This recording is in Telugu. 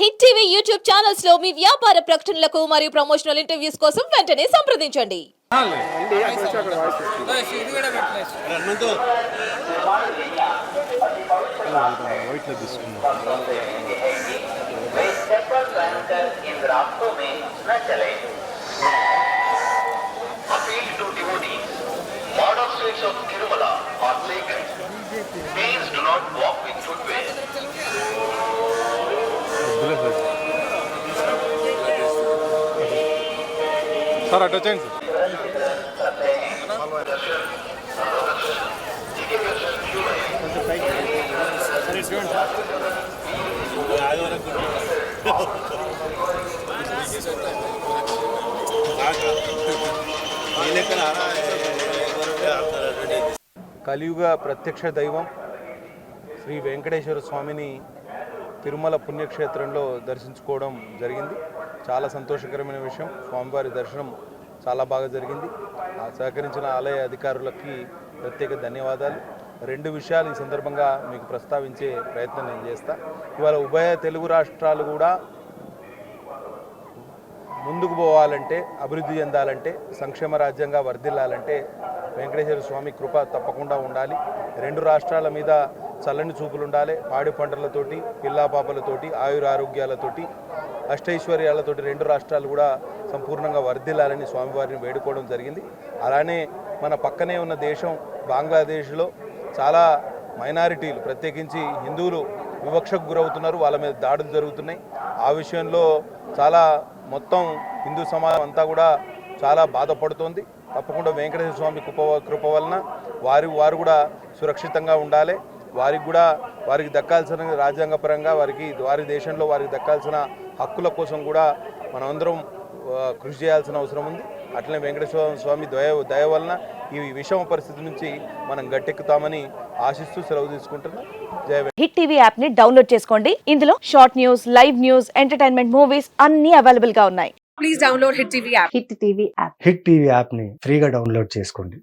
హిట్ టీవీ యూట్యూబ్ ఛానల్స్ లో మీ వ్యాపార ప్రకటనలకు మరియు ప్రమోషనల్ ఇంటర్వ్యూస్ కోసం వెంటనే సంప్రదించండి. Modern streets of Tirumala are sacred. Please do not walk with footwear. Sir అటు వచ్చేయండి కలియుగ ప్రత్యక్ష దైవం శ్రీ వెంకటేశ్వర స్వామిని తిరుమల పుణ్యక్షేత్రంలో దర్శించుకోవడం జరిగింది. చాలా సంతోషకరమైన విషయం. స్వామివారి దర్శనం చాలా బాగా జరిగింది. సహకరించిన ఆలయ అధికారులకి ప్రత్యేక ధన్యవాదాలు. రెండు విషయాలు ఈ సందర్భంగా మీకు ప్రస్తావించే ప్రయత్నం నేను చేస్తా. ఇవాళ ఉభయ తెలుగు రాష్ట్రాలు కూడా ముందుకు పోవాలంటే, అభివృద్ధి చెందాలంటే, సంక్షేమ రాజ్యంగా వర్ధిల్లాలంటే వెంకటేశ్వర స్వామి కృప తప్పకుండా ఉండాలి. రెండు రాష్ట్రాల మీద చల్లని చూపులు ఉండాలి. పాడి పంటలతోటి, పిల్లా పాపలతోటి, ఆయురారోగ్యాలతోటి, అష్టైశ్వర్యాలతోటి రెండు రాష్ట్రాలు కూడా సంపూర్ణంగా వర్ధిల్లాలని స్వామివారిని వేడుకోవడం జరిగింది. అలానే మన పక్కనే ఉన్న దేశం బంగ్లాదేశ్లో చాలా మైనారిటీలు, ప్రత్యేకించి హిందువులు వివక్షకు గురవుతున్నారు. వాళ్ళ మీద దాడులు జరుగుతున్నాయి. ఆ విషయంలో చాలా మొత్తం హిందూ సమాజం అంతా కూడా చాలా బాధపడుతోంది. తప్పకుండా వెంకటేశ్వర స్వామి కృప వలన వారు కూడా సురక్షితంగా ఉండాలి. వారికి దక్కాల్సిన రాజ్యాంగపరంగా వారి దేశంలో వారికి దక్కాల్సిన హక్కుల కోసం కూడా మనమందరం కృషి చేయాల్సిన అవసరం ఉంది. అట్లనే వెంకటేశ్వర స్వామి దయ వలన ఈ విషమ పరిస్థితి నుంచి మనం గట్టెక్కుతామని ఆశిస్తూ సెలవు తీసుకుంటున్నాం. జై హిట్ టీవీ యాప్ ని డౌన్లోడ్ చేసుకోండి. ఇందులో short news, live news, entertainment movies అన్ని అవైలబుల్ గా ఉన్నాయి. Please download Hit TV app. Hit TV app. Hit TV యాప్ని ఫ్రీగా డౌన్లోడ్ చేసుకోండి.